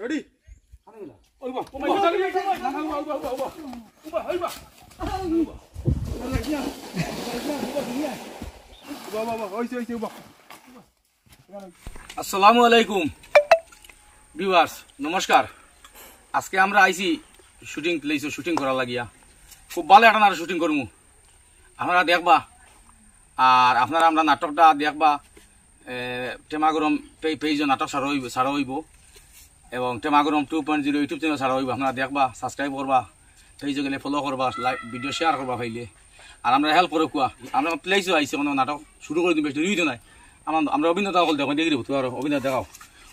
Ready? Oiba. আসসালামু আলাইকুম viewers, নমস্কার। আজকে আমরা আইছি শুটিং প্লেসে শুটিং করা লাগিয়া। খুব ভালো একটা শুটিং করবো, আপনারা দেখবা। আর আপনারা আমরা নাটকটা দেখবা। টেমাগরম পেজ নাটক ছাড়া হইব এবং টেমাগরম 2.0 ইউটিউব চ্যানেল ছাড়া হইব। আপনারা দেখবা, সাবস্ক্রাইব করবা, পেজে গেলে ফলো করবা, লাইক ভিডিও শেয়ার করবা পাইলে। আর আমরা হেল্প করে কুয়া আমরা প্লেসও আইসি কোনো নাটক শুরু করে দিন, বেশি দেরি তো নাই। আমরা অভিনেতা হল দেখো, দেখি দেবো তো আরো অভিনেতা দেখাও।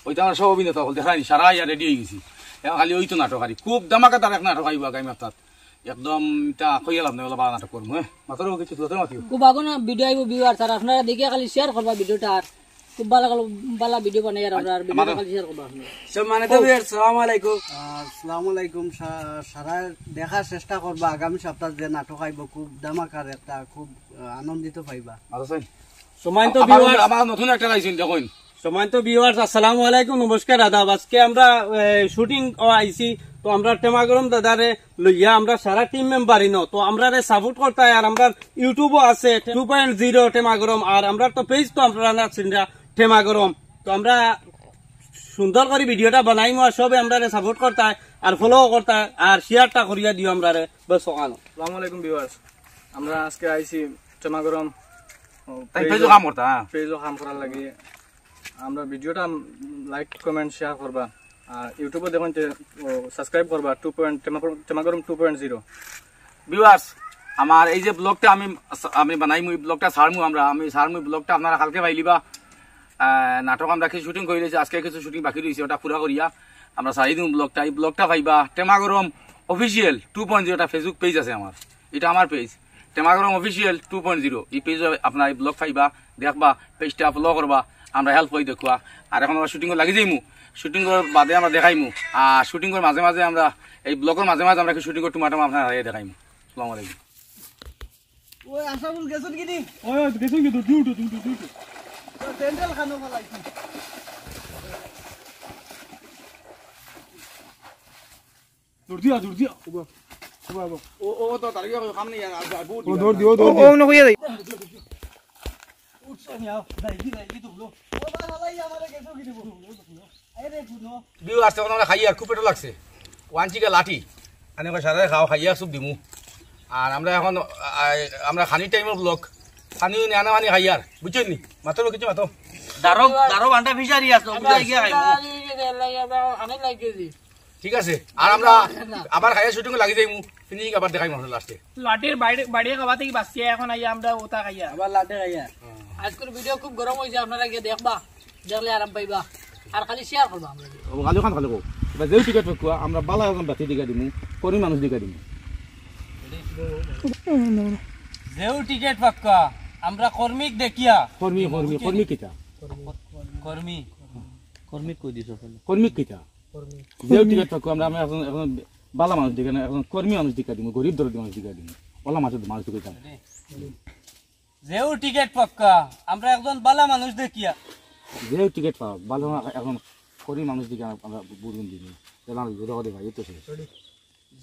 ওইটা আমরা সব অভিনেতা হল দেখাইনি, সারা ইয়া রেডি হয়ে গেছি। এখন খালি ওই তো নাটক আর খুব দামাকা তার এক নাটক আইব আগামী সপ্তাহ। একদম তা কইয়া লাভ নাই, বাবা নাটক করবো। হ্যাঁ মাত্র কিছু তোতে মাতিও খুব আগুন ভিডিও আইব ভিউয়ার স্যার, আপনারা দেখে খালি শেয়ার করবা ভিডিওটা। আর খুব ভালো ভিডিও বানাই আর আমরা ভিডিও খালি শেয়ার করবা। সম্মানিত ভিউয়ার, আসসালামু আলাইকুম। আসসালামু আলাইকুম। সারা দেখার চেষ্টা করবা আগামী সপ্তাহ যে নাটক আইব, খুব দামাকার একটা, খুব আনন্দিত পাইবা। সম্মানিত ভিউয়ার, আমার নতুন একটা লাইছেন দেখুন। সম্মানিত ভিউয়ার্স, আসসালামু আলাইকুম, নমস্কার, আদাব। আজকে আমরা শুটিং আইছি, তো আমরা টেমাগরম দাদারে লইয়া আমরা সারা টিম মেম্বার ইনো, তো আমরা সাপোর্ট করতে। আর আমরা ইউটিউবও আছে 2.0 টেমাগরম, আর আমরা তো পেজ তো আপনারা আছেন টেমাগরম। তো আমরা সুন্দর করে ভিডিওটা বানাইমু, আর সবে আমরা সাপোর্ট করতে আর ফলো করতে আর শেয়ারটা করিয়া দিও আমরা বস সকানো। আসসালামু আলাইকুম ভিউয়ার্স, আমরা আজকে আইছি টেমাগরম পেজও কাম করতা, পেজও কাম করার লাগি। আমরা ভিডিওটা লাইক কমেন্ট শেয়ার করবা, আর ইউটিউবে দেখুন সাবস্ক্রাইব করবা টেমাগরম 2.0। ভিউয়ার্স, আমার এই যে ব্লগটা আমি বানাইমু, এই ব্লগটা ছাড়মু আমি ছাড়মু ব্লগটা আপনারা কালকে পাইলিবা। নাটক আমরা কিছু শুটিং করে দিয়েছি, আজকে কিছু শুটিং বাকি রয়েছে, ওটা পুরা করিয়া আমরা ছাড়ি দিম ব্লগটা। এই ব্লগটা পাইবা টেমাগরম অফিসিয়াল 2.0, একটা ফেসবুক পেজ আছে আমার, এটা আমার পেজ টেমাগরম অফিসিয়াল 2.0। এই পেজ আপনার এই ব্লগ পাইবা, দেখবা, পেজটা ফলো করবা, আমরা হেল্প হয়ে দেখুয়া। আর এখন আমরা শুটিং লাগি যাইমু, শুটিং করার বাদে আমরা দেখাইমু। আর শুটিং করার মাঝে মাঝে আমরা এই ব্লগের মাঝে মাঝে আমরা শুটিং করতে মাঠে আপনার দেখাইমু। আসসালামু আলাইকুম। ওই আশাবুল গেছুন কিনি? ওই গেছুন কি ডিউটি সেন্ট্রাল খানো ফলাইছি। দূর দিয়া ও তো তার কাম নেই আর বহুত দৌড় দিও ও না কইয়া দেই উঠছনি আও দাই তো বলো। ও বা ফলাই আমারে গেছু কিনি বলো। আরে গুনো বিউ আসতে আমরা খাই আর খুব পেটো লাগছে। ওয়ান চিকা লাঠি আনে সারা খাওয়া খাইয়া সব দিমু। আর আমরা এখন আমরা খানির টাইমের ব্লগ, খানি আনা মানি খাই আর বুঝছেন নি, মাত্র কিছু মাত্র দারো বান্ডা ফিশারি আছে, আমরা গিয়া খাইবো। ঠিক আছে। আর আমরা আবার খাইয়া শুটিং লাগি যাইমু, ফিনিশিং আবার দেখাই মানুষ লাস্টে। লাটির বাড়িয়ে খাওয়া থেকে বাঁচিয়ে এখন আইয়া আমরা ওটা খাইয়া আবার লাটে খাইয়া। আজকের ভিডিও খুব গরম হয়েছে, আপনারা গিয়ে দেখবা, দেখলে আরাম পাইবা। আর খালি শেয়ার করবা। আমরা খালি খান খালি এবার যেও টিকেট পাকুয়া আমরা বালা এখন বাতি দিকা দিমু, করি মানুষ দিকা দিমু। যেও টিকেট পাক্কা আমরা কর্মিক দেখিয়া কর্মী কিটা কর্মিক কই দিছো কর্মী কিটা যেও টিকেট পাকুয়া আমরা এখন বালা মানুষ দিকা না, এখন কর্মী মানুষ দিকা দিমু, গরিব দরদি মানুষ দিকা দিমু, ওলা মানুষ দিকা। যেও টিকেট পাক্কা আমরা একজন বালা মানুষ দেখিয়া যেও টিকেট পাও ভালো এখন করি মানুষ দিকে আমরা বুঝুন দিবি ভাই তো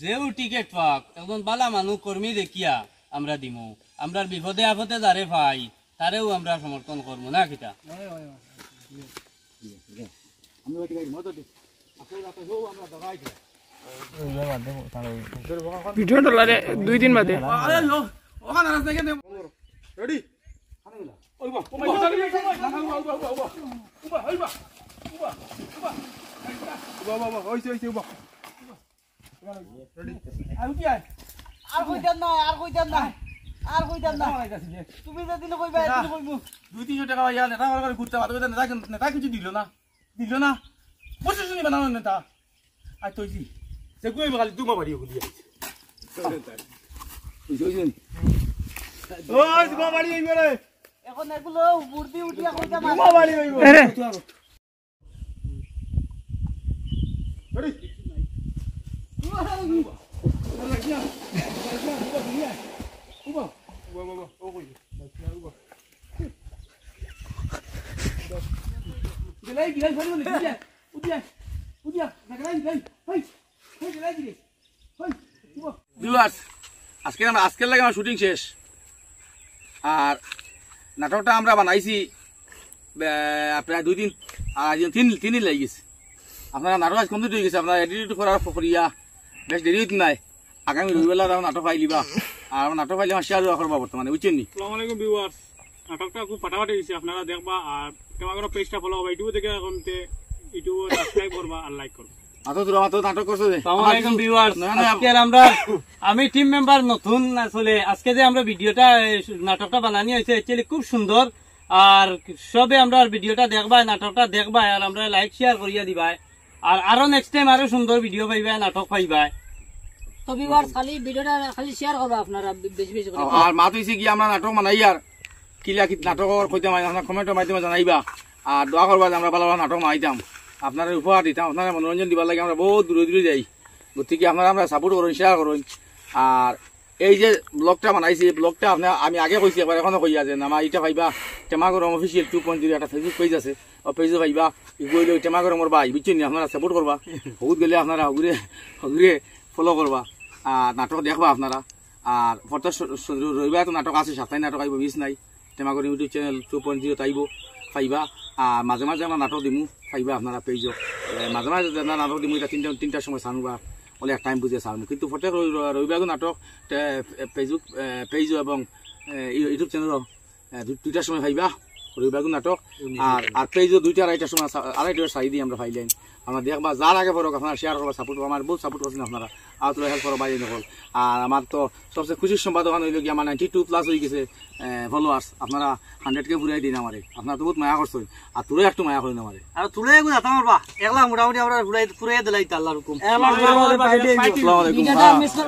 যেও টিকেট পাক একজন বালা মানুষ কর্মী দেখিয়া আমরা দিমু। আমরা বিপদে আপদে যারে ভাই তারেও আমরা সমর্থন করবো না কিটা। ভিডিওটা লাগে 2 দিন বাদে। রেডি আর কইতাম না তুমি যদি কইবা এদিন কইমু 200-300 টাকা ইয়া নেতা ঘুরতে পারবে, নেতা কিছু দিল না বসে শুনি বানানো নেতা। আর তুই সে কই খালি দুমা বাড়ি গুলি আছে ওই দুমা বাড়ি হইবে রে, এখন এগুলো বুর্দি উঠিয়া কইতাম দুমা বাড়ি হইবে রেডি ভিউয়ার্স আজকের লাগে আমার শুটিং শেষ। আর নাটকটা আমরা বানাইছি প্রায় 2 দিন, আর 3 দিন লেগে গেছে। আপনারা নাটক আজ কমপ্লিট হয়ে গেছে, আপনারা এডিট করার প্রক্রিয়া বেশ দেরি হইতে নাই। আগামী রবিবেলা নাটক পাইলিবা, আর নাটক পাইলে আমার শেয়ার করবা বর্তমানে, বুঝছেন নি? আসসালামু আলাইকুম ভিউয়ার্স, নাটকটা খুব ফাটাফাটি হয়েছে, আপনারা দেখবা আর তোমাদের পেজটা ফলো করবা, ইউটিউবে থেকে এখন ইউটিউবে সাবস্ক্রাইব করবা আর লাইক করবা। নাটক করছো যে আসসালামু আলাইকুম ভিউয়ার্স, আজকের আমি টিম মেম্বার নতুন, আসলে আজকে যে আমরা ভিডিওটা নাটকটা বানানি হয়েছে অ্যাকচুয়ালি খুব সুন্দর। আর সবে আমরা ভিডিওটা দেখবাই, নাটকটা দেখবাই, আর আমরা লাইক শেয়ার করিয়া দিবাই, আর আরো নেক্সট টাইম আরো সুন্দর ভিডিও পাইবাই, নাটক পাইবাই। তো ভিউয়ার্স খালি ভিডিওটা খালি শেয়ার করবা আপনারা বেশি বেশি করে। আর মাত হয়েছে কি আমরা নাটক বানাই, আর কিলা কি নাটকের কইতে আপনার কমেন্টের মাধ্যমে জানাইবা, আর দোয়া করবা যে আমরা ভালো ভালো নাটক বানাইতাম, আপনারা উপহার দিতাম, আপনারা মনোরঞ্জন দিবার লাগে আমরা বহুত দূরে দূরে যাই। গতিকে আমরা সাপোর্ট করুন, শেয়ার করুন। আর এই যে ব্লগটা বানাইছি, এই ব্লগটা আমি আগে কইছি, একবার এখনো কই আছে না, আমার এটা পাইবা টেমাগরম অফিসিয়াল 2.0 একটা ফেসবুক পেজ আছে, ও পেজে পাইবা, গইলে টেমাগরমর ভাই, বুঝছেন নি? আপনারা সাপোর্ট করবা, বহুত গেলে আপনারা হগুরে ফলো করবা, আর নাটক দেখবা আপনারা। আর প্রত্যেক রবিবার তো নাটক আছে, সাপ্তাহিক নাটক আইব, মিস নাই। টেমাগর ইউটিউব চ্যানেল 2.0 আইব, পাইবা। আর মাঝে মাঝে আমরা নাটক দিমু, পাইবা আপনারা পেজও। মাঝে মাঝে নাটক দিমু, এটা 3টার সময় চানুবা, বলে এক টাইম বুঝে চালমু। কিন্তু প্রত্যেক রবিবার নাটক ফেসবুক পেজও এবং ইউটিউব চ্যানেলও 2টার সময় পাইবা রবিবার নাটক। আর পেজও 2টা 2:30টার সময়, 2:30 সাই দিয়ে আমরা পাইলেন। আমরা দেখবা, যার আগে পড়ক আপনারা শেয়ার করবা, সাপোর্ট করবা, আমার বহুত সাপোর্ট করছেন আপনারা, আর তোরা হেল্প করো বাইরে নকল। আর আমার তো সবচেয়ে খুশির সংবাদ ওখানে হইল কি, আমার 92+ হয়ে গেছে ফলোয়ার্স। আপনারা 100K ঘুরাই দিন আমারে, আপনারা তো বহুত মায়া করছেন, আর তোরা একটু মায়া করেন আমারে। আর তুলে একলা মোটামুটি আমরা পুরাই দিলাই আল্লাহর হুকুম। আসসালামু আলাইকুম। ভিডিওটা মিস